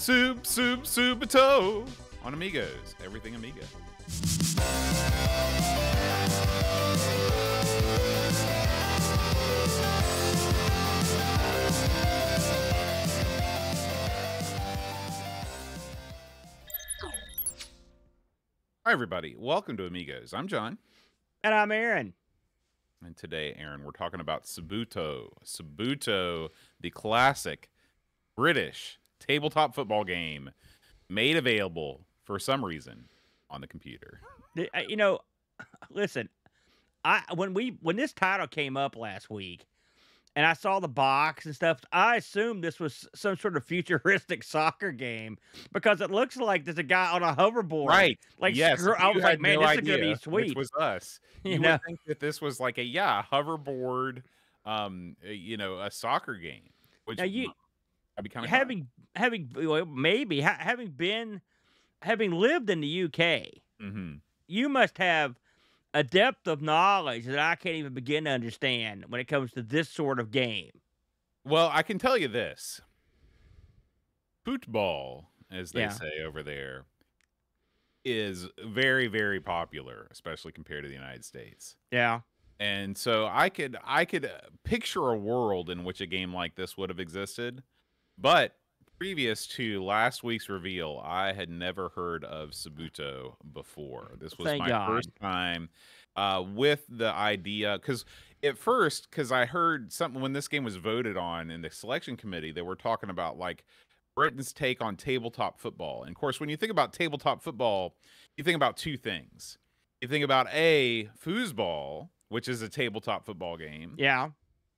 Subbuteo on Amigos. Everything Amiga. Hi, everybody. Welcome to Amigos. I'm John. And I'm Aaron. And today, Aaron, we're talking about Subbuteo. Subbuteo, the classic British tabletop football game made available for some reason on the computer. You know, listen, when this title came up last week, and I saw the box and stuff, I assumed this was some sort of futuristic soccer game because it looks like there's a guy on a hoverboard. Right. Like, yes. I was like, man, no this is going to be sweet. Which was us. You know? would think that this was like a hoverboard, a soccer game. Which now you, I'd be kind of having lived in the UK, you must have a depth of knowledge that I can't even begin to understand when it comes to this sort of game. Well, I can tell you this. Football, as they say over there, is very, very popular, especially compared to the United States. Yeah. And so I could picture a world in which a game like this would have existed. But previous to last week's reveal, I had never heard of Subbuteo before. This was my first time with the idea. Because at first, I heard something when this game was voted on in the selection committee, they were talking about like Britain's take on tabletop football. And of course, when you think about tabletop football, you think about two things. You think about foosball, which is a tabletop football game. Yeah.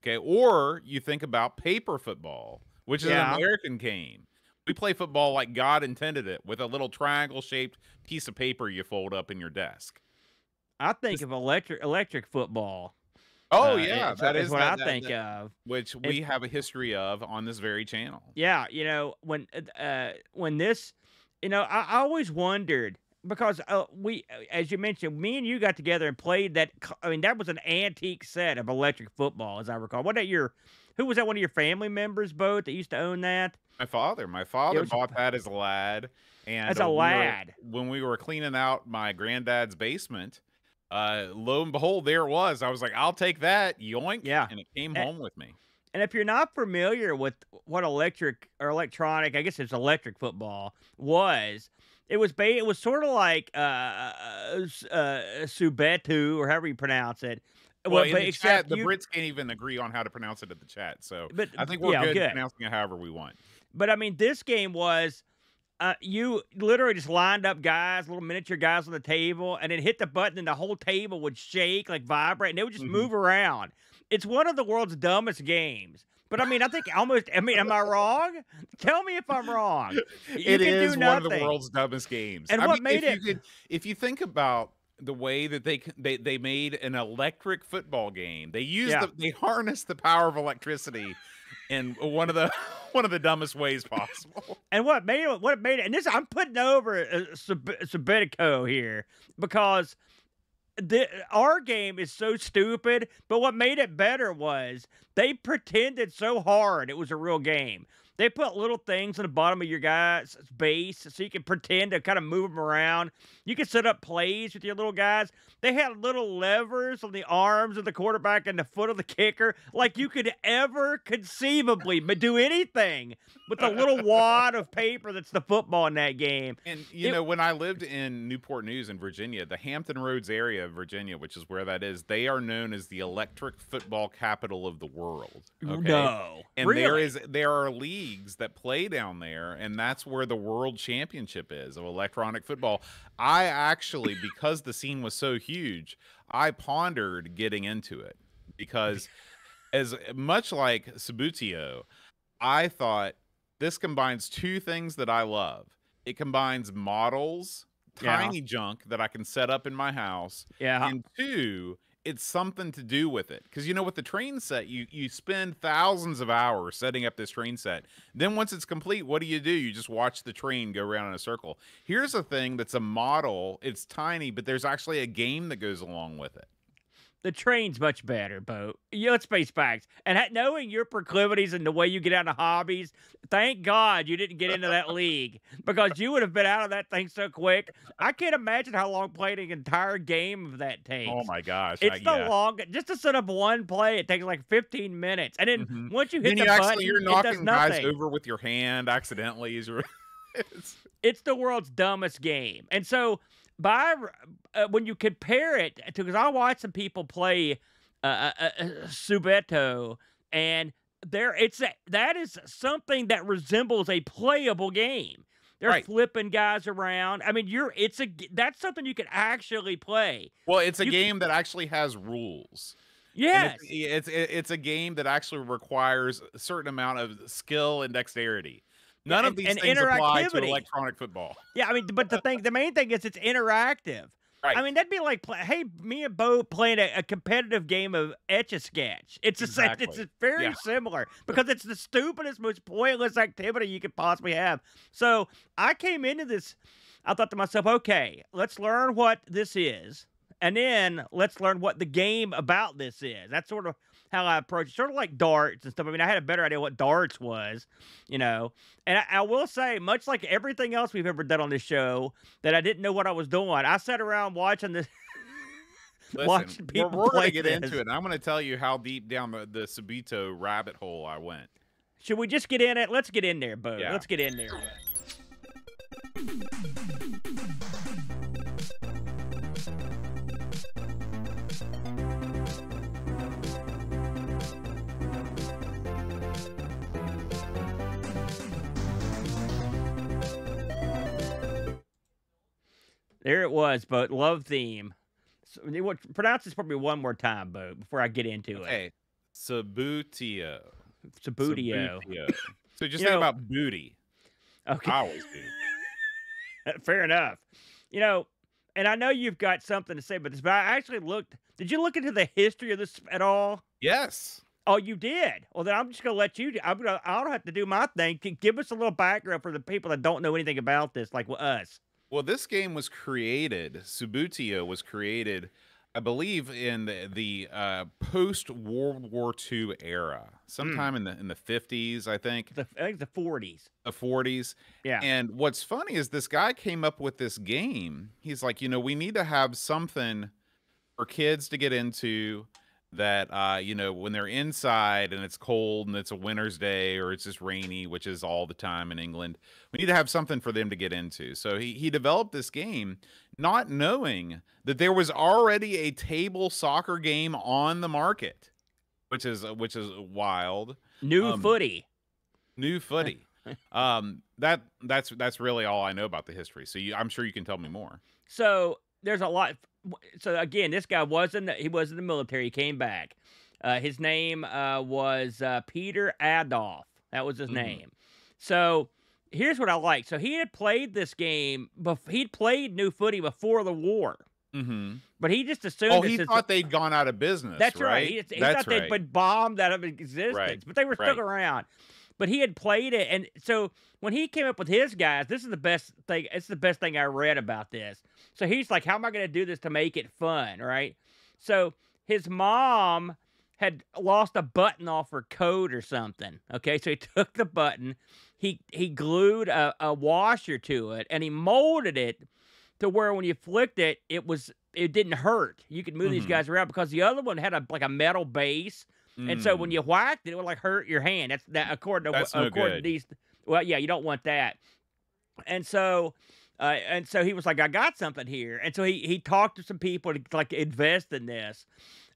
Okay. Or you think about paper football, which is an American game. We play football like God intended it, with a little triangle-shaped piece of paper you fold up in your desk. I think of electric football. Oh, yeah. That is what I think of. Which we have a history of on this very channel. Yeah, when this, I always wondered, because as you mentioned, me and you got together and played that. I mean, that was an antique set of electric football, as I recall. Who was that? One of your family members, both that used to own that? My father. My father bought that as a lad. And as a lad, when we were cleaning out my granddad's basement, lo and behold, there it was. I was like, I'll take that. Yoink. Yeah. And it came home with me. And if you're not familiar with what electronic, I guess it's electric football was, it was sort of like Subbuteo, or however you pronounce it. Well, in the chat, the Brits can't even agree on how to pronounce it at the chat. So I think we're good pronouncing it however we want. But, I mean, this game was you literally just lined up guys, little miniature guys on the table, and then hit the button, and the whole table would shake, like vibrate, and they would just move around. It's one of the world's dumbest games. But, I mean, am I wrong? Tell me if I'm wrong. It is one of the world's dumbest games. And what made it... If you think about the way that they made an electric football game, they harnessed the power of electricity in one of the dumbest ways possible. And what made it, and this, I'm putting over Subbuteo here, because our game is so stupid, but what made it better was they pretended so hard it was a real game. They put little things on the bottom of your guy's base so you can pretend to kind of move them around. You can set up plays with your little guys. They had little levers on the arms of the quarterback and the foot of the kicker, like you could ever conceivably do anything with a little wad of paper that's the football in that game. And, when I lived in Newport News in Virginia, the Hampton Roads area of Virginia, which is where that is, they are known as the electric football capital of the world. Okay? No. And really? there are leagues that play down there, and that's where the world championship is of electronic football. I actually, because the scene was so huge, I pondered getting into it, because as much like Subbuteo, I thought this combines two things that I love. It combines models, tiny junk that I can set up in my house, and two, it's something to do with it. Because, with the train set, you spend thousands of hours setting up this train set. Then once it's complete, what do? You just watch the train go around in a circle. Here's a thing that's a model. It's tiny, but there's actually a game that goes along with it. the train's much better, Bo. Let's face facts. And knowing your proclivities and the way you get out of hobbies, thank God you didn't get into that league because you would have been out of that thing so quick. I can't imagine how long playing an entire game of that takes. Oh my gosh. It's the longest. Just to set up one play, it takes like 15 minutes. And then once you hit the button, you're it does knocking nothing. guys over with your hand accidentally. It's the world's dumbest game. And so when you compare it to, because I watched some people play Subbuteo, and that is something that resembles a playable game. They're flipping guys around. I mean, that's something you can actually play. Well, it's a game that actually has rules. Yes, it's a game that actually requires a certain amount of skill and dexterity. None of these things apply to electronic football. Yeah, I mean, but the main thing is it's interactive. Right. I mean, that'd be like, hey, me and Bo playing a competitive game of Etch-a-Sketch. It's very similar because it's the stupidest, most pointless activity you could possibly have. So I came into this, I thought to myself, okay, let's learn what this is, and then let's learn what the game about this is. That's sort of how I approach it. Sort of like darts and stuff. I mean, I had a better idea what darts was, you know. And I will say, much like everything else we've ever done on this show, that I didn't know what I was doing. I sat around watching this. Listen, watching people we're play going to get into it. And I'm going to tell you how deep down the Subbuteo rabbit hole I went. Should we just get in it? Let's get in there, Bo. Yeah. Let's get in there. There it was, Bo. Love theme. So, pronounce this for me one more time, Bo, before I get into it. Okay. Subbuteo. Subbuteo. So just think about booty. Okay. I always do. Fair enough. You know, and I know you've got something to say about this, but I actually looked. Did you look into the history of this at all? Yes. Oh, you did? Well, then I'm just going to let you do. I don't have to do my thing. Give us a little background for the people that don't know anything about this, like us. Well, this game was created, Subbuteo was created, I believe, in the post-World War II era, sometime in the 50s, I think. I think the 40s. The 40s. Yeah. And what's funny is this guy came up with this game. He's like, we need to have something for kids to get into that, when they're inside and it's cold and it's a winter's day or it's just rainy, which is all the time in England, we need to have something for them to get into. So he developed this game not knowing that there was already a table soccer game on the market, which is wild. New footy. That's really all I know about the history. So I'm sure you can tell me more. So there's a lot. So again, this guy was in the military. He came back. His name was Peter Adolf. That was his name. So here's what I like. So he had played this game. He'd played New Footy before the war. But he just assumed. Oh, he thought they'd gone out of business. That's right. He thought they'd been bombed out of existence. Right. But they were still around. But he had played it, and so when he came up with his guys, this is the best thing. It's the best thing I read about this. So he's like, "How am I going to do this to make it fun?" Right? So his mom had lost a button off her coat or something. Okay, so he took the button, he glued a washer to it, and he molded it to where when you flicked it, it didn't hurt. You could move these guys around because the other one had a metal base. And so when you whacked it, it would like hurt your hand. According to these. Well, yeah, you don't want that. And so he was like, I got something here. And so he talked to some people to like invest in this.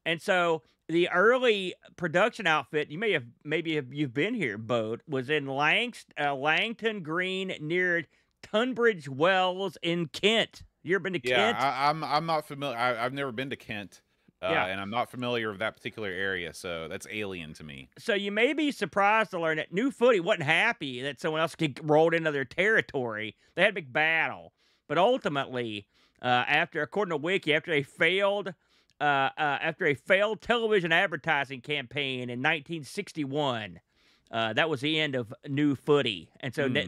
And so the early production outfit, you've been here, Bo, was in Langton Green near Tunbridge Wells in Kent. You ever been to Kent? Yeah, I'm not familiar. I've never been to Kent. And I'm not familiar with that particular area, so that's alien to me. So you may be surprised to learn that New Footy wasn't happy that someone else rolled into their territory. They had a big battle, but ultimately, according to Wiki, after a failed television advertising campaign in 1961, that was the end of New Footy, and so the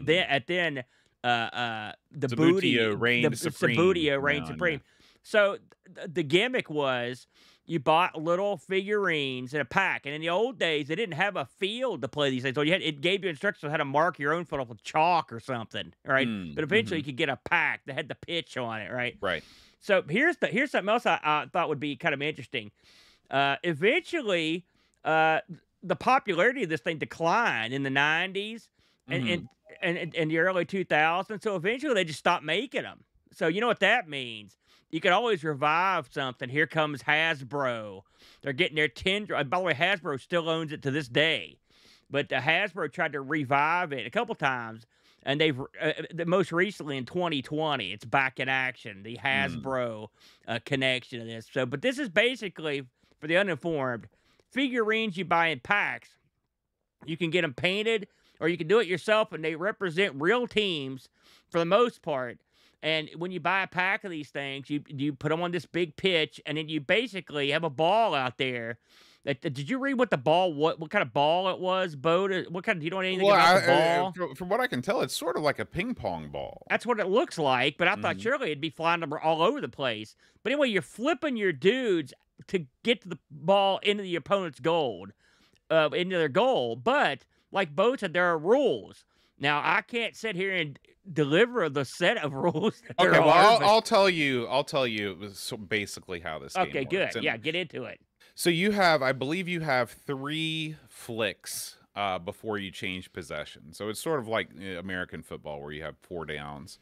Subbuteo reigned supreme. Subbuteo reigned supreme. So the gimmick was you bought little figurines in a pack. And in the old days, they didn't have a field to play these things. So it gave you instructions on how to mark your own foot with chalk or something, right? But eventually, you could get a pack that had the pitch on it, right? Right. So here's something else I thought would be kind of interesting. Eventually, the popularity of this thing declined in the 90s and the early 2000s. So eventually, they just stopped making them. So you know what that means? You can always revive something. Here comes Hasbro. They're getting their tendril. By the way, Hasbro still owns it to this day. But Hasbro tried to revive it a couple times, and they've most recently in 2020, it's back in action. The Hasbro connection to this. So, but this is basically for the uninformed figurines you buy in packs. You can get them painted, or you can do it yourself, and they represent real teams for the most part. And when you buy a pack of these things, you put them on this big pitch, and then you basically have a ball out there. Did you read what the ball, what kind of ball it was, Bo? What kind? Do you know anything about the ball? From what I can tell, it's sort of like a ping pong ball. That's what it looks like, but I thought surely it'd be flying all over the place. But anyway, you're flipping your dudes to get the ball into the opponent's goal, into their goal. But like Bo said, there are rules. Now I can't sit here and deliver the set of rules. Okay, well, I'll tell you basically how this game works. Good. Yeah, get into it. So I believe you have 3 flicks before you change possession. So it's sort of like American football where you have 4 downs.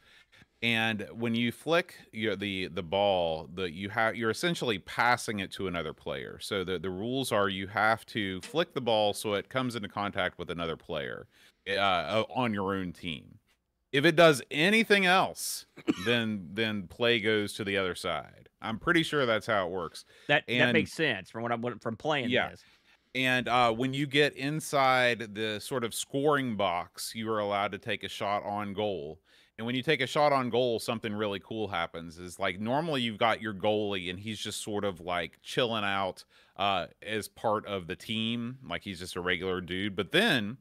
And when you flick the ball, you're essentially passing it to another player. So the rules are you have to flick the ball so it comes into contact with another player on your own team. If it does anything else, then play goes to the other side. I'm pretty sure that's how it works. That makes sense from playing this. And when you get inside the sort of scoring box, you are allowed to take a shot on goal. And when you take a shot on goal, something really cool happens. Is like normally you've got your goalie and he's just sort of like chilling out as part of the team, like he's just a regular dude. But then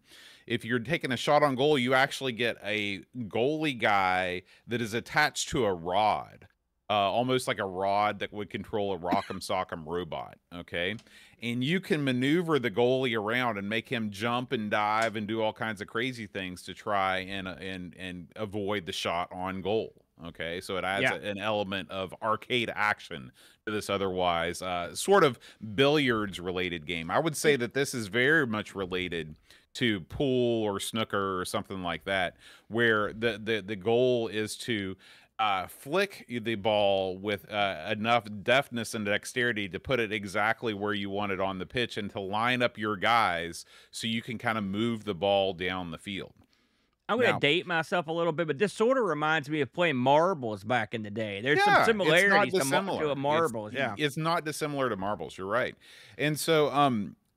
if you're taking a shot on goal, you actually get a goalie guy that is attached to a rod. Almost like a rod that would control a Rock'em Sock'em robot, okay? And you can maneuver the goalie around and make him jump and dive and do all kinds of crazy things to try and avoid the shot on goal, okay? So it adds an element of arcade action to this otherwise sort of billiards-related game. I would say that this is very much related to pool or snooker or something like that, where the goal is to flick the ball with enough deftness and dexterity to put it exactly where you want it on the pitch and to line up your guys so you can kind of move the ball down the field. I'm going to date myself a little bit, but this sort of reminds me of playing marbles back in the day. There's some similarities to marbles. It's not dissimilar to marbles. You're right. And so,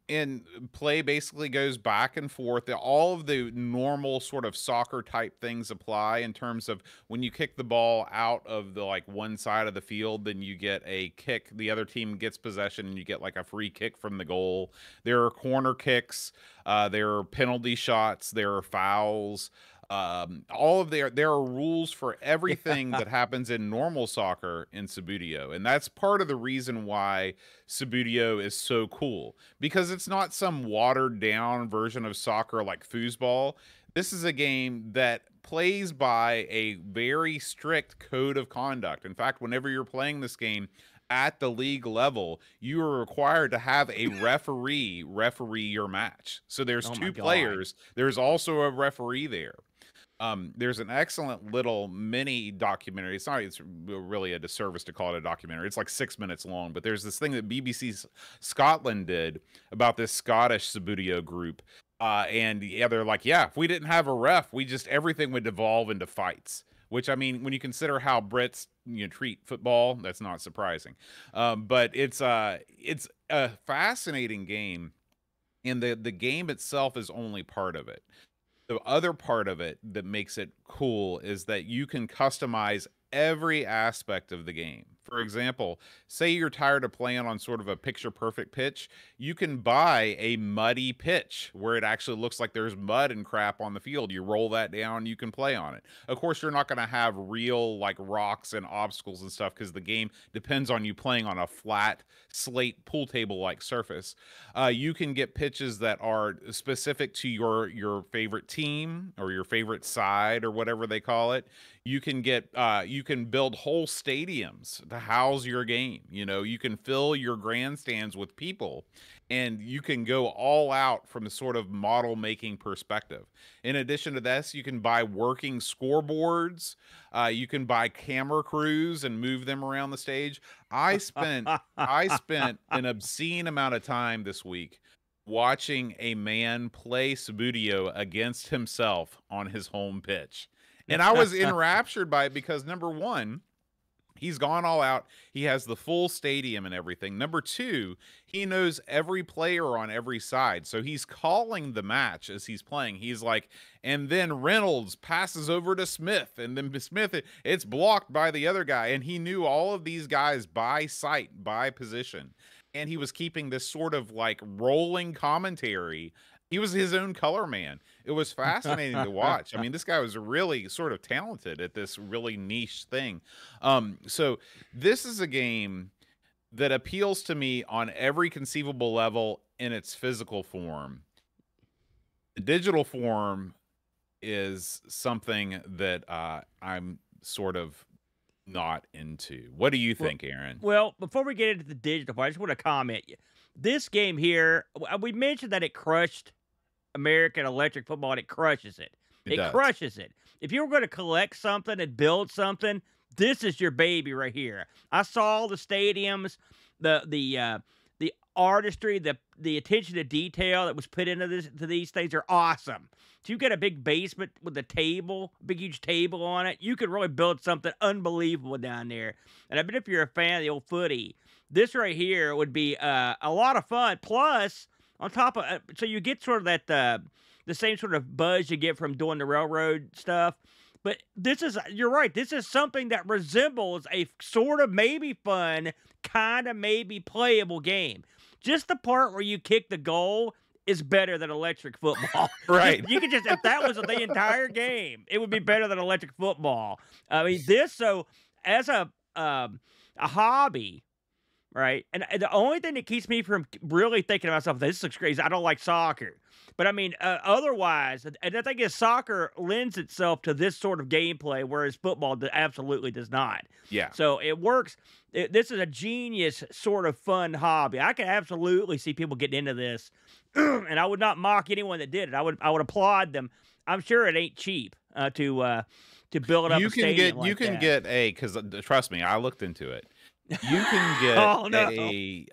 and play basically goes back and forth. All of the normal sort of soccer type things apply in terms of when you kick the ball out of the one side of the field, then you get a kick. The other team gets possession and you get like a free kick from the goal. There are corner kicks. There are penalty shots. There are fouls. There are rules for everything that happens in normal soccer in Subbuteo, and that's part of the reason why Subbuteo is so cool, because it's not some watered down version of soccer like foosball. This is a game that plays by a very strict code of conduct. In fact, whenever you're playing this game at the league level, you are required to have a referee your match. So there's 2 players. There's also a referee there. There's an excellent little mini documentary. It's really a disservice to call it a documentary. It's like 6 minutes long, but there's this thing that BBC Scotland did about this Scottish Subbuteo group. And they're like, if we didn't have a ref, everything would devolve into fights. Which, I mean, when you consider how Brits treat football, that's not surprising. But it's a fascinating game, and the game itself is only part of it. The other part of it that makes it cool is that you can customize every aspect of the game, For example, say you're tired of playing on sort of a picture-perfect pitch, you can buy a muddy pitch where it actually looks like there's mud and crap on the field. You roll that down, you can play on it. Of course, you're not going to have real like rocks and obstacles and stuff because the game depends on you playing on a flat slate pool table-like surface. You can get pitches that are specific to your favorite team or your favorite side or whatever they call it. You can get you can build whole stadiums to house your game. You know, you can fill your grandstands with people, and you can go all out from a sort of model making perspective. In addition to this, you can buy working scoreboards. You can buy camera crews and move them around the stage. I spent an obscene amount of time this week watching a man play Subbuteo against himself on his home pitch. And I was enraptured by it because, number one, he's gone all out. He has the full stadium and everything. Number two, he knows every player on every side. So he's calling the match as he's playing. He's like, and then Reynolds passes over to Smith. And then Smith, it's blocked by the other guy. And he knew all of these guys by sight, by position. And he was keeping this sort of like rolling commentary. He was his own color man. It was fascinating to watch. I mean, this guy was really sort of talented at this really niche thing. So this is a game that appeals to me on every conceivable level in its physical form. The digital form is something that I'm sort of not into. What do you think, Aaron? Well, before we get into the digital part, I just want to comment. This game here, we mentioned that it crushed American electric football, and it crushes it. It crushes it. If you were going to collect something and build something, this is your baby right here. I saw the stadiums, the artistry, the attention to detail that was put into these things are awesome. So you get a big basement with a table, big huge table on it. You could really build something unbelievable down there. And I bet if you're a fan of the old footy, this right here would be a lot of fun. Plus, on top of so you get sort of that the same sort of buzz you get from doing the railroad stuff. But this is, you're right, this is something that resembles a sort of maybe fun, kind of maybe playable game. Just the part where you kick the goal is better than electric football. Right. You could just, if that was the entire game, it would be better than electric football. I mean, so as a hobby, right? And the only thing that keeps me from really thinking to myself, this looks crazy, I don't like soccer. But I mean, otherwise, and the thing is, soccer lends itself to this sort of gameplay, whereas football absolutely does not. Yeah. So it works. This is a genius sort of fun hobby. I can absolutely see people getting into this, and I would not mock anyone that did it. I would applaud them. I'm sure it ain't cheap to build up. You can get because trust me, I looked into it. You can get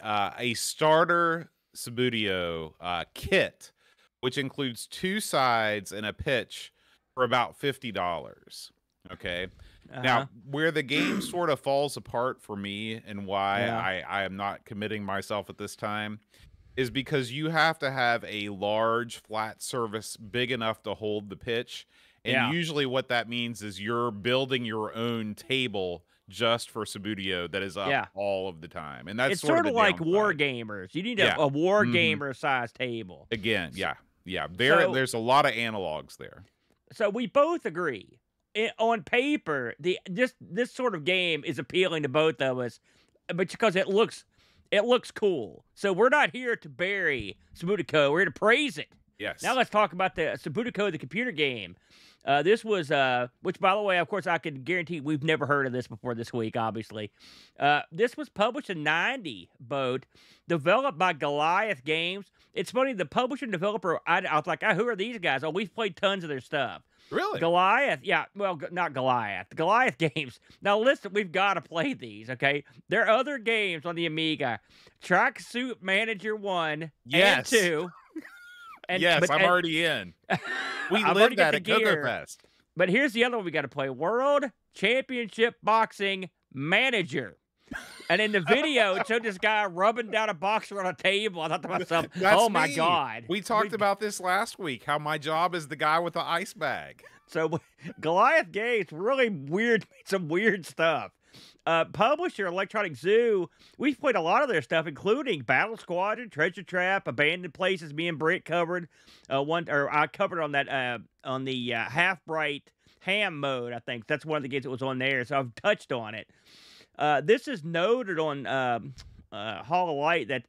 a starter Subbuteo kit, which includes 2 sides and a pitch for about $50. Okay. Now, where the game sort of falls apart for me and why I am not committing myself at this time is because you have to have a large flat surface big enough to hold the pitch. And usually what that means is you're building your own table just for Subbuteo that is up all of the time. And that's it's sort of like war gamers. You need a war gamer size table. Again, there's a lot of analogs there. So we both agree. On paper, this sort of game is appealing to both of us, but because it looks cool. So we're not here to bury Subbuteo. We're here to praise it. Yes. Now let's talk about the Subbuteo, the computer game. This was, which by the way, of course, I can guarantee we've never heard of this before this week, obviously. This was published in '90, Boat, developed by Goliath Games. It's funny, the publisher and developer, I was like, who are these guys? Oh, we've played tons of their stuff. Really? Goliath, well, not Goliath. Goliath Games. Now listen, we've got to play these, okay? There are other games on the Amiga. Tracksuit Manager 1 and 2. I'm already in. We lived at Coco Fest. But here's the other one we got to play. World Championship Boxing Manager. And in the video, it showed this guy rubbing down a boxer on a table. I thought to myself, my God. We talked about this last week, how my job is the guy with the ice bag. So Goliath Games really weird, some weird stuff. Publisher Electronic Zoo, we've played a lot of their stuff, including Battle Squadron, Treasure Trap, Abandoned Places. Me and Britt covered I covered on that on the Half Bright Ham mode. I think that's one of the games that was on there, so I've touched on it. This is noted on Hall of Light that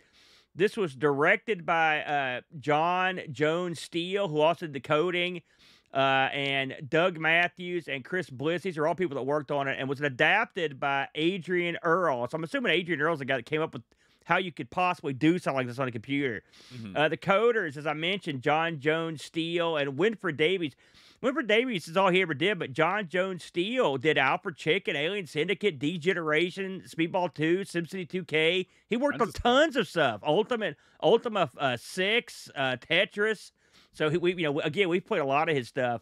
this was directed by John Jones Steele, who also did the coding, and Doug Matthews and Chris Bliss. These are all people that worked on it, and was adapted by Adrian Earl. So I'm assuming Adrian Earl's the guy that came up with how you could possibly do something like this on a computer. The coders, as I mentioned, John Jones Steele and Winfred Davies. Winfred Davies is all he ever did, but John Jones Steele did Alfred Chicken, Alien Syndicate, D-Generation, Speedball 2, SimCity 2K. He worked on tons of stuff. Ultima 6, Tetris. So again, we've played a lot of his stuff.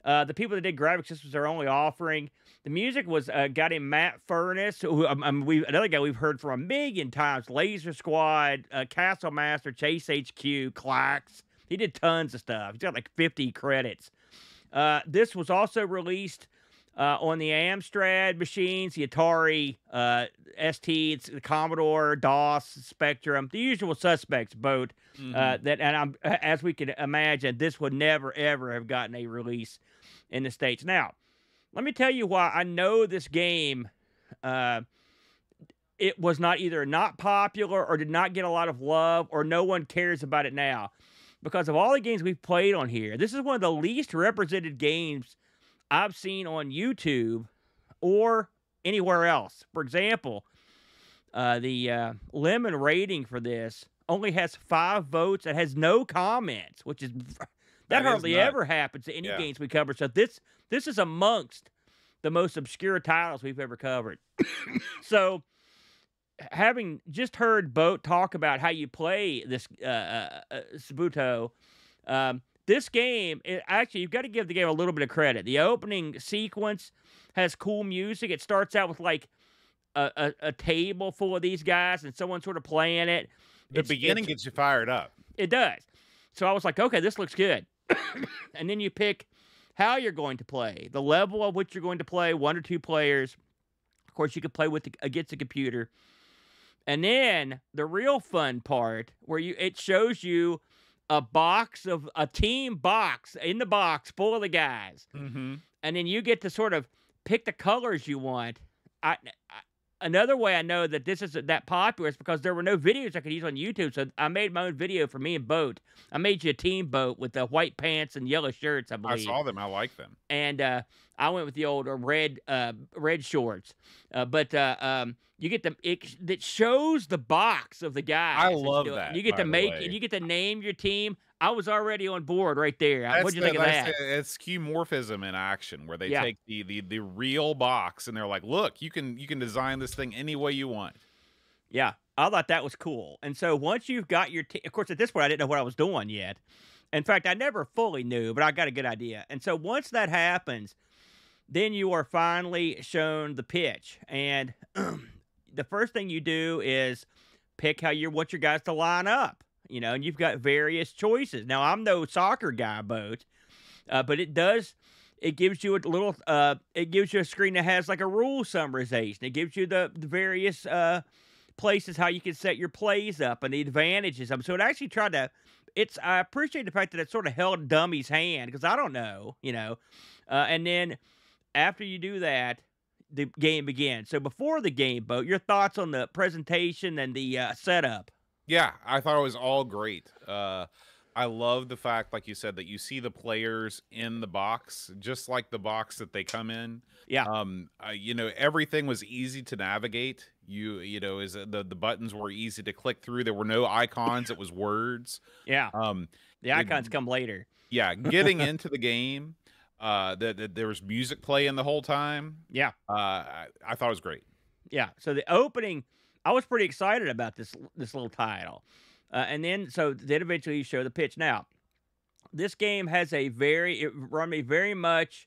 The people that did graphics, this was their only offering. The music was a guy named Matt Furness, who another guy we've heard from a million times. Laser Squad, Castle Master, Chase HQ, Clax. He did tons of stuff. He's got like 50 credits. This was also released on the Amstrad machines, the Atari ST, the Commodore, DOS, Spectrum, the usual suspects boat. As we can imagine, this would never, ever have gotten a release in the States. Now, let me tell you why I know this game, it was not either not popular or did not get a lot of love or no one cares about it now. Because of all the games we've played on here, this is one of the least represented games I've seen on YouTube or anywhere else. For example, the Lemon rating for this only has 5 votes. It has no comments, which is that hardly ever happens to any games we cover. So this is amongst the most obscure titles we've ever covered. So, having just heard Boat talk about how you play this Subbuteo, this game, actually, you've got to give the game a little bit of credit. The opening sequence has cool music. It starts out with like a table full of these guys and someone sort of playing it. The beginning gets you fired up. It does. So I was like, okay, this looks good. And then you pick how you're going to play, the level of which you're going to play, 1 or 2 players. Of course, you can play against the computer. And then the real fun part, where it shows you a team box in the box full of the guys, and then you get to sort of pick the colors you want. Another way I know that this isn't that popular is because there were no videos I could use on YouTube, so I made my own video for me and Boat. I made you a team Boat with the white pants and yellow shirts, I believe. I saw them. I like them. And I went with the old red shorts. But you get it shows the box of the guys. I love that. You get to and you get to name your team. I was already on board right there. What'd you think of that? It's skeuomorphism in action, where they take the real box and they're like, look, you can design this thing any way you want. Yeah, I thought that was cool. And so once you've got your team, of course, at this point, I didn't know what I was doing yet. In fact, I never fully knew, but I got a good idea. And so once that happens, then you are finally shown the pitch. And the first thing you do is pick how you want your guys to line up. And you've got various choices. Now, I'm no soccer guy, Boat, but it gives you it gives you a screen that has like a rule summarization. It gives you the various places how you can set your plays up and the advantages of them. So it actually tried to, I appreciate the fact that it sort of held Dummy's hand, because I don't know, and then after you do that, the game begins. So before the game, Boat, your thoughts on the presentation and the setup? Yeah, I thought it was all great. I love the fact, like you said, that you see the players in the box, just like the box that they come in. Yeah. Everything was easy to navigate. The buttons were easy to click through. There were no icons. It was words. Yeah. The icons come later. Yeah. Getting into the game, there was music playing the whole time. Yeah. I thought it was great. Yeah. So the opening, I was pretty excited about this little title. And then eventually you show the pitch. Now, this game has it reminded me very much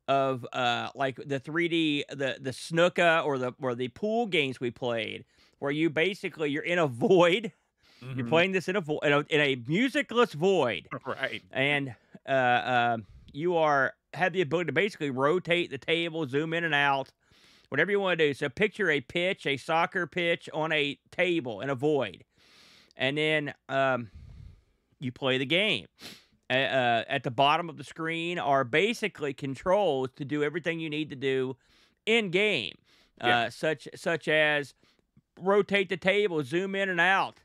of like the 3D, the snooker or the pool games we played, where you're in a void. Mm-hmm. You're playing this in a void, in a musicless void. Right. And you have the ability to basically rotate the table, zoom in and out. whatever you want to do. So picture a pitch, a soccer pitch on a table in a void, and then you play the game. At the bottom of the screen are basically controls to do everything you need to do in game, such as rotate the table, zoom in and out.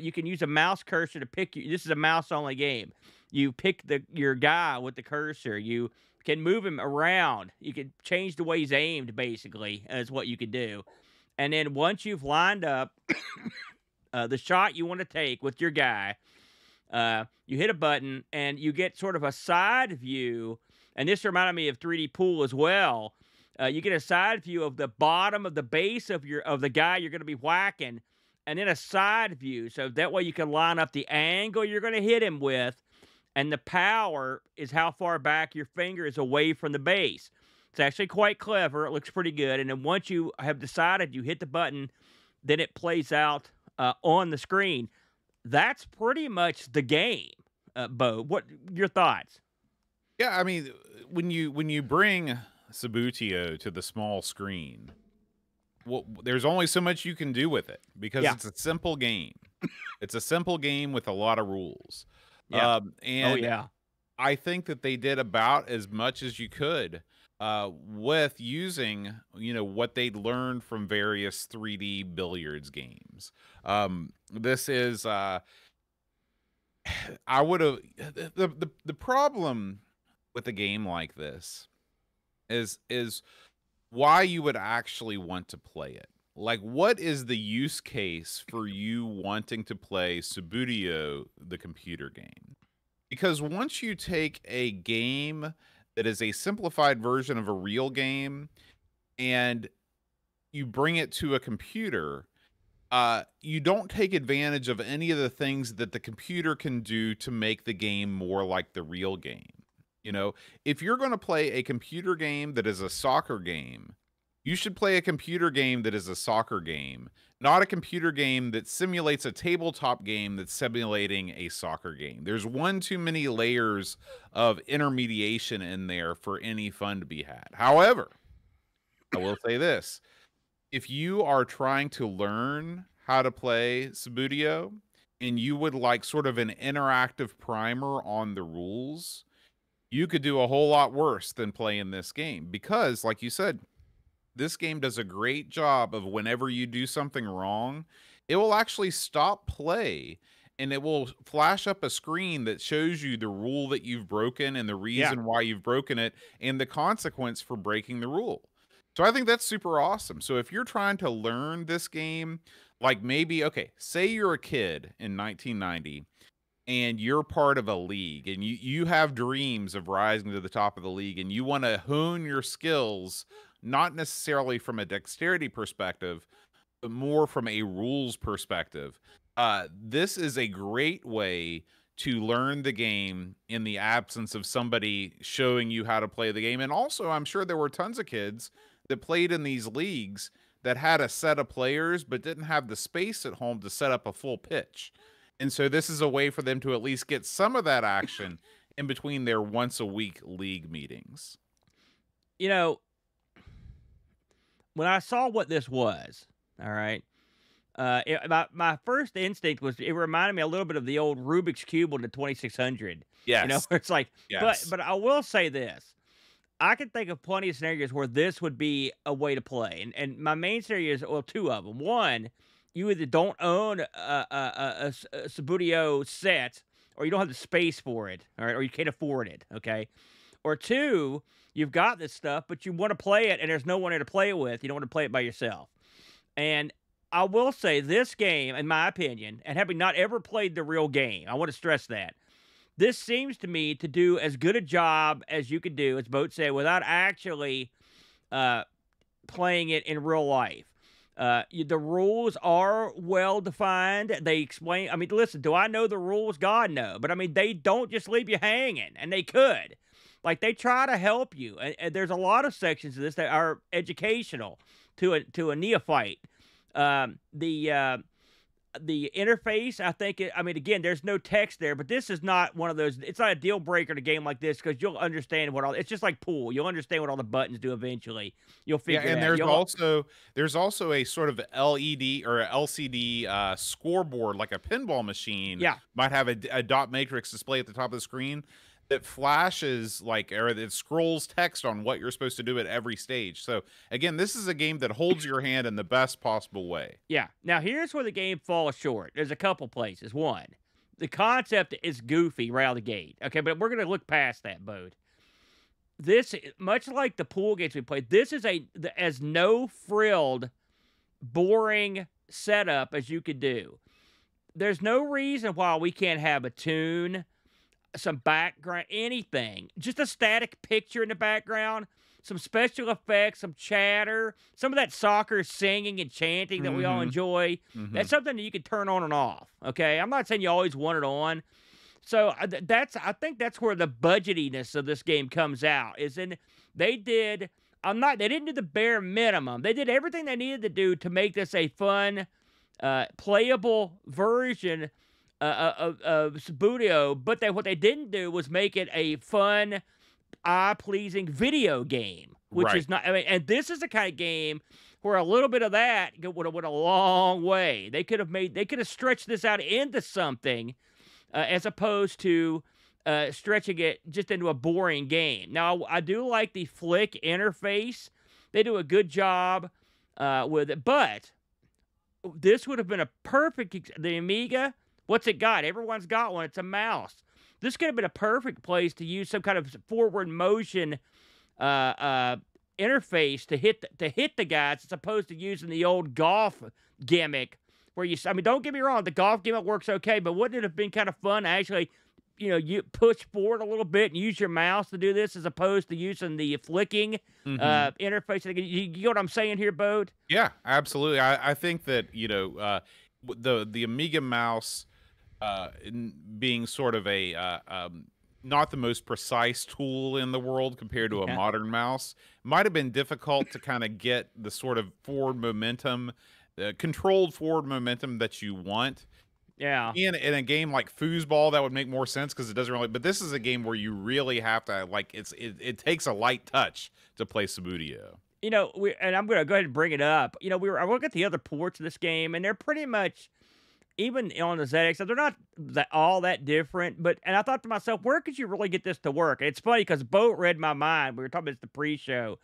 You can use a mouse cursor to pick. This is a mouse-only game. You pick your guy with the cursor. You can move him around. You can change the way he's aimed, basically, is what you could do. And then once you've lined up the shot you want to take with your guy, you hit a button, and you get sort of a side view. And this reminded me of 3D Pool as well. You get a side view of the bottom of the base of the guy you're going to be whacking, and then a side view. So that way you can line up the angle you're going to hit him with, and the power is how far back your finger is away from the base. It's actually quite clever. It looks pretty good. And then once you have decided, you hit the button, then it plays out on the screen. That's pretty much the game, Bo. What your thoughts? Yeah, I mean, when you bring Subbuteo to the small screen, well, there's only so much you can do with it because it's a simple game. It's a simple game with a lot of rules. Yeah. And I think that they did about as much as you could with using, what they'd learned from various 3D billiards games. This is, I would have, the problem with a game like this is why you would actually want to play it. Like, what is the use case for you wanting to play Subbuteo, the computer game? Because once you take a game that is a simplified version of a real game and you bring it to a computer, you don't take advantage of any of the things that the computer can do to make the game more like the real game. If you're going to play a computer game that is a soccer game, you should play a computer game that is a soccer game, not a computer game that simulates a tabletop game that's simulating a soccer game. There's one too many layers of intermediation in there for any fun to be had. However, I will say this. If you are trying to learn how to play Subbuteo and you would like sort of an interactive primer on the rules, you could do a whole lot worse than playing this game because, like you said, this game does a great job of whenever you do something wrong, it will actually stop play and it will flash up a screen that shows you the rule that you've broken and the reason why you've broken it and the consequence for breaking the rule. So I think that's super awesome. So if you're trying to learn this game, like maybe, say you're a kid in 1990 and you're part of a league and you have dreams of rising to the top of the league and you want to hone your skills, not necessarily from a dexterity perspective, but more from a rules perspective. This is a great way to learn the game in the absence of somebody showing you how to play the game. And also, I'm sure there were tons of kids that played in these leagues that had a set of players but didn't have the space at home to set up a full pitch. And so this is a way for them to at least get some of that action in between their once-a-week league meetings. When I saw what this was, all right, my first instinct was it reminded me a little bit of the old Rubik's Cube on the 2600. Yes. It's like, yes. But I will say this. I can think of plenty of scenarios where this would be a way to play. And my main scenario is, well, two of them. One, you either don't own a Subbuteo set or you don't have the space for it, all right, or you can't afford it, okay? Or two, you've got this stuff, but you want to play it, and there's no one there to play it with. You don't want to play it by yourself. And I will say this game, in my opinion, and having not ever played the real game, I want to stress that, this seems to me to do as good a job as you could do, as Boat said, without actually playing it in real life. The rules are well-defined. They explain, listen, do I know the rules? God, no. But, they don't just leave you hanging, and they could. Like, they try to help you, and there's a lot of sections of this that are educational to a neophyte. the interface, I think, I mean, again, there's no text there, but this is not one of those, it's not a deal breaker in a game like this because you'll understand what all, it's just like pool. You'll understand what all the buttons do eventually. You'll figure Yeah, and it out. there's also a sort of LED or LCD scoreboard, like a pinball machine. Yeah. Might have a dot matrix display at the top of the screen that flashes or that scrolls text on what you're supposed to do at every stage. So again, this is a game that holds your hand in the best possible way. Yeah. Now, here's where the game falls short. There's a couple places. One, the concept is goofy right out of the gate. Okay, but we're going to look past that, Bode. This, much like the pool games we played, this is as no-frilled, boring setup as you could do. There's no reason why we can't have a tune, some background, anything. Just a static picture in the background, some special effects, some chatter, some of that soccer singing and chanting that we all enjoy. That's something that you can turn on and off, okay? I'm not saying you always want it on. So I think that's where the budgetiness of this game comes out. They didn't do the bare minimum. They did everything they needed to do to make this a fun, playable version of Subbuteo, but what they didn't do was make it a fun, eye-pleasing video game, which is not. I mean, and this is the kind of game where a little bit of that would have went a long way. They could have stretched this out into something, as opposed to stretching it just into a boring game. Now, I do like the flick interface. They do a good job with it, but this would have been a perfect. The Amiga, what's it got? Everyone's got one. It's a mouse. This could have been a perfect place to use some kind of forward motion interface to hit the guys, as opposed to using the old golf gimmick where I mean, don't get me wrong, the golf gimmick works okay, but wouldn't it have been kind of fun to actually, you push forward a little bit and use your mouse to do this as opposed to using the flicking interface? You get what I'm saying here, Bode? Yeah, absolutely. I think that, the Amiga mouse being sort of a not the most precise tool in the world compared to a modern mouse might have been difficult to kind of get the sort of forward momentum, controlled forward momentum that you want. Yeah. In a game like foosball, that would make more sense because it doesn't really. But this is a game where you really have to it takes a light touch to play Subbuteo. And I'm going to go ahead and bring it up. I look at the other ports of this game, and they're pretty much, even on the ZX, they're not all that different. And I thought to myself, where could you really get this to work? And it's funny because Boat read my mind. We were talking about this the pre-show.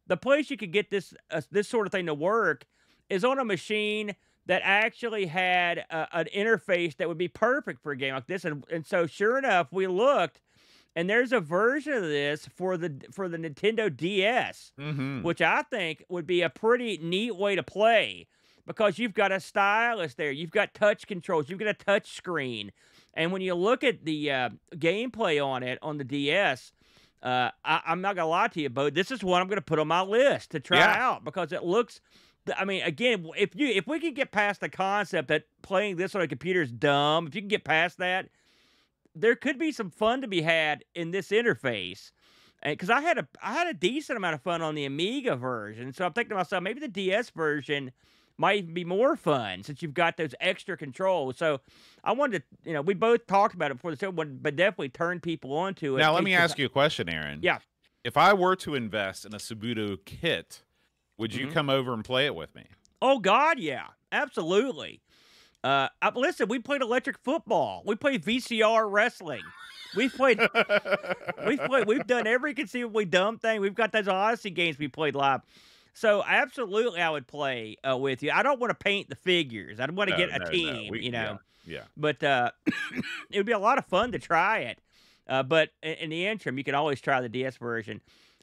The place you could get this sort of thing to work is on a machine that actually had an interface that would be perfect for a game like this. And so, sure enough, we looked, and there's a version of this for the Nintendo DS, which I think would be a pretty neat way to play, because you've got a stylus there, you've got touch controls, you've got a touch screen, and when you look at the gameplay on it on the DS, I'm not gonna lie to you, Bo, this is one I'm gonna put on my list to try out, because it looks. I mean, again, if we could get past the concept that playing this on a computer is dumb, if you can get past that, there could be some fun to be had in this interface. And because I had a decent amount of fun on the Amiga version, so I'm thinking to myself, maybe the DS version might even be more fun since you've got those extra controls. So I wanted to, we both talked about it before the show, but definitely turn people onto it. Now, let me ask you a question, Aaron. Yeah. If I were to invest in a Subbuteo kit, would you come over and play it with me? Oh, God, yeah. Absolutely. Listen, we played electric football. We played VCR wrestling. We've done every conceivably dumb thing. We've got those Odyssey games we played live. So, absolutely, I would play with you. I don't want to paint the figures. I want to get a team, Yeah. But it would be a lot of fun to try it. But in the interim, you can always try the DS version.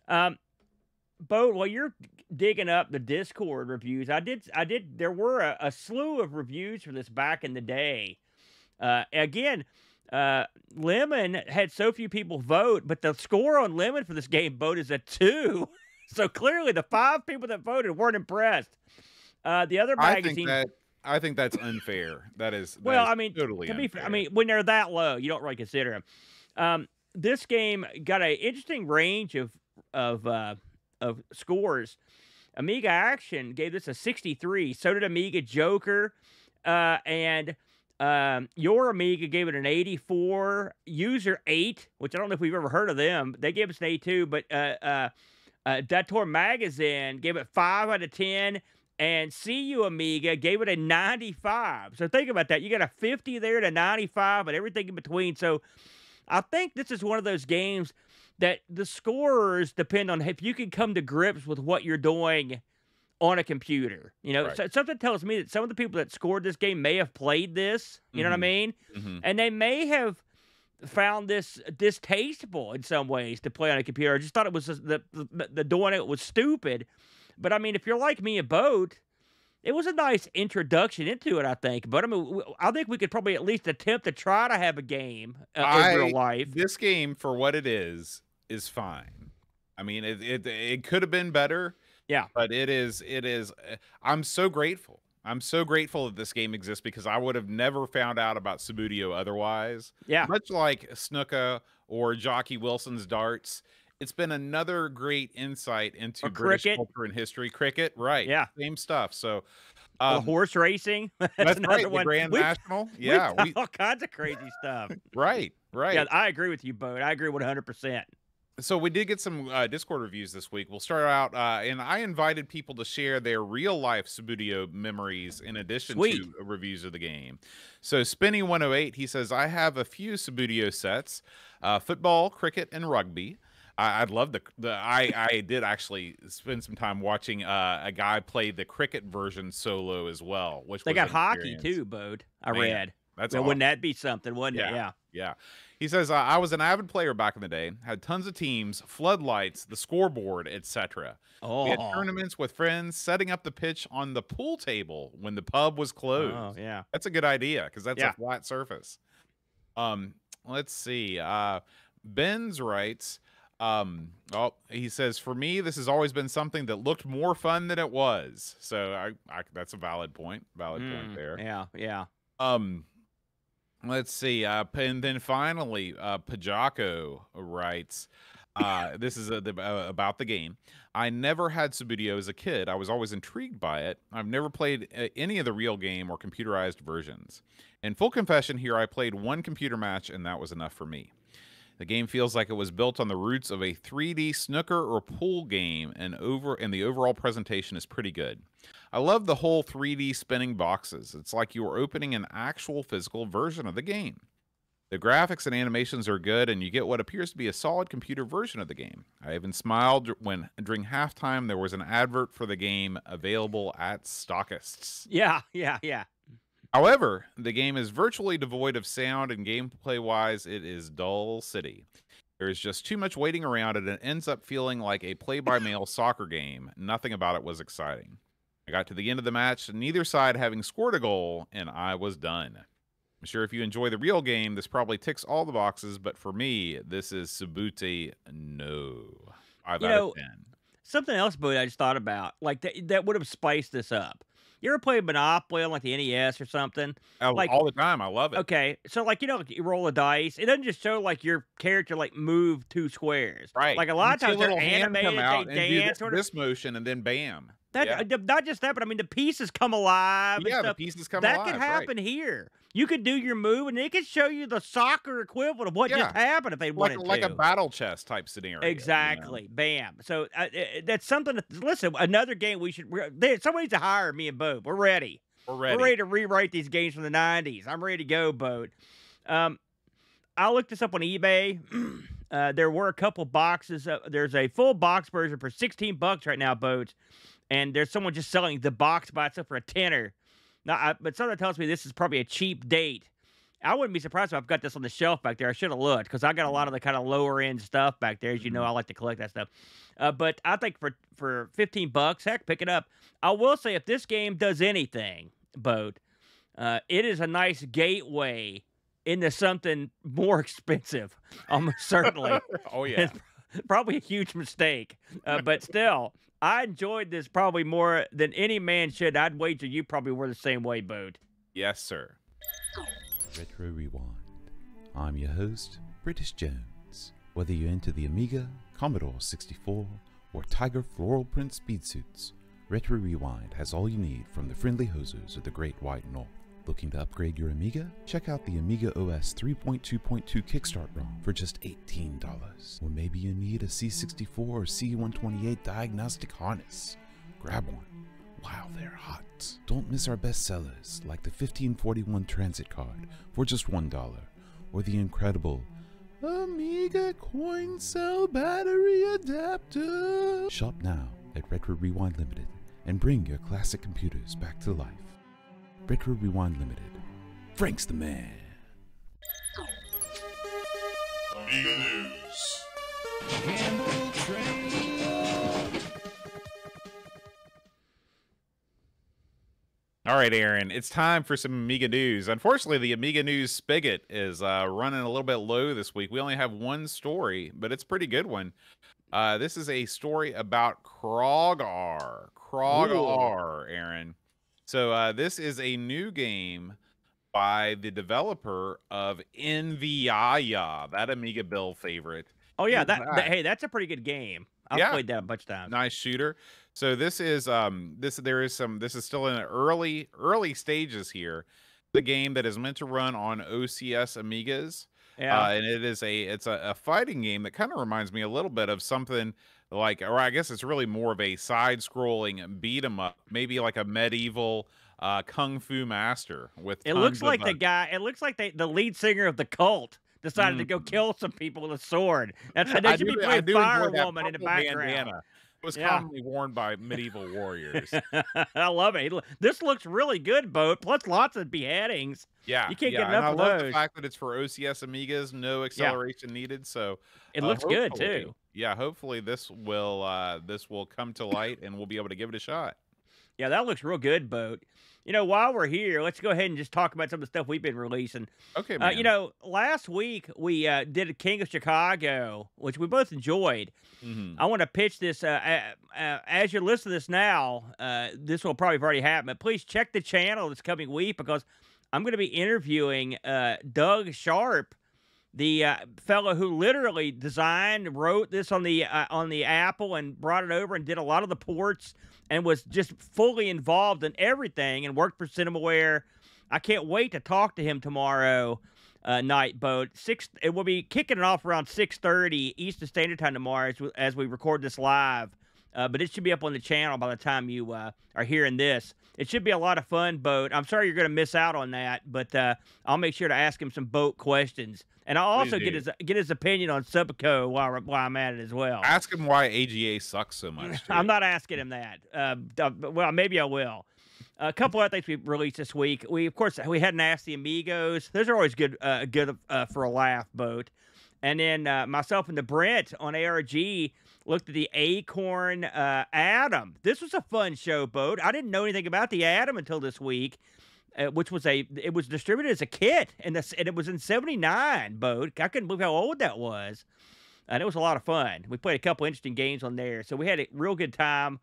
Bo, while you're digging up the Discord reviews, there were a slew of reviews for this back in the day. Again, Lemon had so few people vote, but the score on Lemon for this game, Bo, is a 2. So clearly the 5 people that voted weren't impressed. The other magazine... I think that's unfair. Totally unfair. I mean, when they're that low, you don't really consider them. This game got an interesting range of scores. Amiga Action gave this a 63. So did Amiga Joker. And your Amiga gave it an 84. User 8, which I don't know if we've ever heard of them. They gave us an 82, but Dator Magazine gave it 5 out of 10. And CU Amiga gave it a 95. So think about that. You got a 50 there to 95 and everything in between. So I think this is one of those games that the scorers depend on if you can come to grips with what you're doing on a computer. You know, Right. so something tells me that some of the people that scored this game may have played this. You know what I mean? And they may have found this distasteful in some ways to play on a computer. I just thought it was just the doing it was stupid. But I mean, if you're like me and Boat, it was a nice introduction into it, I think. But I mean, I think we could probably at least attempt to try to have a game in real life. This game, for what it is fine. I mean, it could have been better. Yeah. But it is. I'm so grateful. I'm so grateful that this game exists because I would have never found out about Subbuteo otherwise. Yeah. Much like Snooka or Jockey Wilson's darts. It's been another great insight into British cricket. culture and history. Cricket, right? Yeah. Same stuff. So, horse racing. that's right. one. The Grand We've- National. Yeah, We've all kinds of crazy stuff. right. Yeah, I agree with you, Boat. I agree 100%. So we did get some Discord reviews this week. We'll start out, and I invited people to share their real-life Subbuteo memories in addition to reviews of the game. So Spinny108, he says, I have a few Subbuteo sets, football, cricket, and rugby. I'd love I did actually spend some time watching a guy play the cricket version solo as well. Which They was got an hockey experience. too, Bode. I Man, read. That's Well, awesome. wouldn't that be something, wouldn't it? Yeah. Yeah. Yeah. He says, I was an avid player back in the day, had tons of teams, floodlights, the scoreboard, etc. Oh, We had tournaments with friends, setting up the pitch on the pool table when the pub was closed. oh yeah. That's a good idea because that's Yeah. a flat surface. Let's see. Benz writes, he says, for me, this has always been something that looked more fun than it was. So I that's a valid point. Valid point there. Yeah, yeah. Let's see. And then finally, Pajako writes, this is about the game. I never had Subbuteo as a kid. I was always intrigued by it. I've never played any of the real game or computerized versions. In full confession here, I played one computer match, and that was enough for me. The game feels like it was built on the roots of a 3D snooker or pool game, and the overall presentation is pretty good. I love the whole 3D spinning boxes. It's like you are opening an actual physical version of the game. The graphics and animations are good, and you get what appears to be a solid computer version of the game. I even smiled when, during halftime, there was an advert for the game available at Stockists. Yeah, yeah, yeah. However, the game is virtually devoid of sound, and gameplay-wise, it is dull city. There is just too much waiting around, and it ends up feeling like a play-by-mail soccer game. Nothing about it was exciting. I got to the end of the match, neither side having scored a goal, and I was done. I'm sure if you enjoy the real game, this probably ticks all the boxes, but for me, this is Subbuteo no. 5 out of 10. Something else, Bode, I just thought about, like that would have spiced this up. You ever played Monopoly on like the NES or something? Like all the time. I love it. Okay, so like you roll a dice. It doesn't just show like your character like move 2 squares. Right. Like a lot of You see times they're little hand animated. come out They and do dance. this motion, and then bam. Not just that, but I mean the pieces come alive. Yeah, and the stuff. pieces come that alive. could happen here. You could do your move, and it could show you the soccer equivalent of what just happened if they wanted to. Like a battle chess type scenario. Exactly. Bam. So that's something. Listen, another game we should. Somebody needs to hire me and Bo. We're ready. We're ready. We're ready to rewrite these games from the 90s. I'm ready to go, Bo. I looked this up on eBay. There were a couple boxes. There's a full box version for $16 right now, Boats. And there's someone just selling the box by itself for a tenner. Now, but something tells me this is probably a cheap date. I wouldn't be surprised if I've got this on the shelf back there. I should have looked because I got a lot of the kind of lower end stuff back there. As you know, I like to collect that stuff. But I think for $15, heck, pick it up. I will say if this game does anything, Boat, it is a nice gateway into something more expensive. Almost certainly. Oh yeah. Probably a huge mistake. But still, I enjoyed this probably more than any man should. I'd wager you probably were the same way, Boat. Yes, sir. Retro Rewind. I'm your host, British Jones. Whether you're into the Amiga, Commodore 64, or Tiger floral print speed suits, Retro Rewind has all you need from the friendly hosers of the Great White North. Looking to upgrade your Amiga? Check out the Amiga OS 3.2.2 Kickstart ROM for just $18. Or maybe you need a C64 or C128 diagnostic harness. Grab one while they're hot. Don't miss our best sellers like the 1541 Transit Card for just $1, or the incredible Amiga Coin Cell Battery Adapter. Shop now at Retro Rewind Limited and bring your classic computers back to life. Retro Rewind Limited. Frank's the man. Amiga News. Campbell Train. All right, Aaron, it's time for some Amiga news. Unfortunately, the Amiga news spigot is running a little bit low this week. We only have one story, but it's a pretty good one. This is a story about Krogar. Krogar, Aaron. So this is a new game by the developer of Enviaya, that Amiga Bill favorite. Oh yeah, hey, that's a pretty good game. I've played that a bunch of times. Nice shooter. So this is this is still in the early stages here. The game that is meant to run on OCS Amigas. Yeah. And it's a fighting game that kind of reminds me a little bit of something like, or I guess it's really more of a side-scrolling beat 'em up, maybe like a medieval Kung Fu Master with. It looks like It looks like the lead singer of the Cult decided to go kill some people with a sword. They should be playing Fire Woman in the background. Bandana. It was commonly worn by medieval warriors. I love it. This looks really good, Boat. Plus lots of beheadings. Yeah, you can't get and enough I of love those. the fact that it's for OCS Amigas, no acceleration needed. So it looks good too. Yeah, hopefully this will come to light and we'll be able to give it a shot. Yeah, that looks real good, Boat. You know, while we're here, let's go ahead and just talk about some of the stuff we've been releasing. Okay, man. You know, last week we did a King of Chicago, which we both enjoyed. I want to pitch this. As you're listening to this now, this will probably have already happened, but please check the channel this coming week because I'm going to be interviewing Doug Sharp, the fellow who literally designed, wrote this on the Apple and brought it over and did a lot of the ports and was just fully involved in everything and worked for Cinemaware. I can't wait to talk to him tomorrow night, Boat. It will be kicking it off around 6:30 Eastern Standard Time tomorrow as we record this live. But it should be up on the channel by the time you are hearing this. It should be a lot of fun, Boat. I'm sorry you're going to miss out on that, but I'll make sure to ask him some Boat questions. And I'll also get his opinion on Subbuteo while I'm at it as well. Ask him why AGA sucks so much. I'm not asking him that. Well, maybe I will. A couple other things we've released this week. Of course, we hadn't asked the Amigos. Those are always good for a laugh, Boat. And then myself and the Brent on ARG looked at the Acorn Atom. This was a fun show, Boat. I didn't know anything about the Atom until this week, which was it was distributed as a kit, and it was in '79, Boat. I couldn't believe how old that was. And it was a lot of fun. We played a couple interesting games on there, so we had a real good time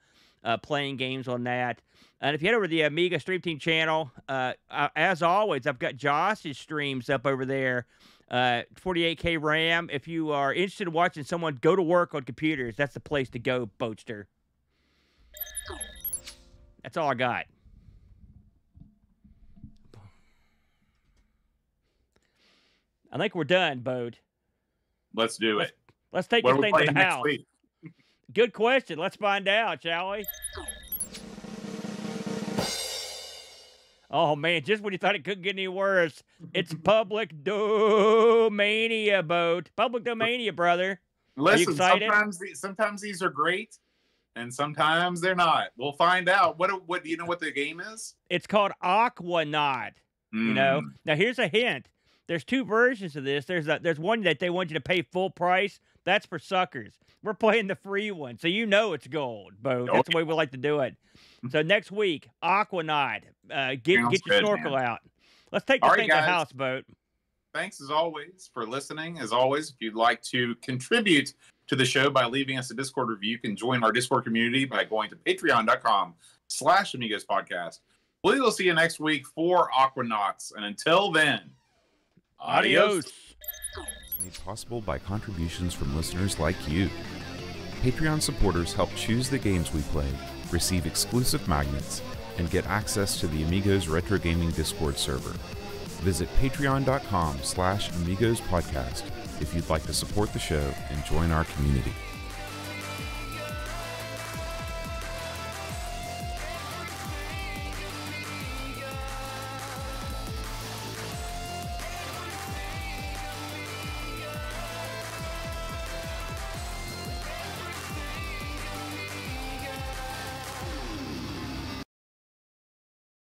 playing games on that. And if you head over to the Amiga Stream Team channel, as always, I've got Josh's streams up over there. 48K RAM. If you are interested in watching someone go to work on computers, that's the place to go, Boatster. That's all I got. I think we're done, Boat. Let's do it. Let's take this thing to the house. Good question. Let's find out, shall we? Oh, man, just when you thought it couldn't get any worse, it's Public Domania, Boat. Public Domania, brother. Listen, sometimes these are great, and sometimes they're not. We'll find out. What do you know what the game is? It's called Aquanaut. You know? Now, here's a hint. There's two versions of this. There's one that they want you to pay full price. That's for suckers. We're playing the free one, so you know it's gold, Boat. That's the way we like to do it. So next week, Aquanaut. Get your snorkel out. Let's take this thing to the house, Boat. Thanks as always for listening. As always, if you'd like to contribute to the show by leaving us a Discord review, you can join our Discord community by going to patreon.com/Amigos Podcast. We will see you next week for Aquanauts. And until then, adios. Made possible by contributions from listeners like you. Patreon supporters help choose the games we play, receive exclusive magnets, and get access to the Amigos Retro Gaming Discord server. Visit patreon.com/AmigosPodcast if you'd like to support the show and join our community.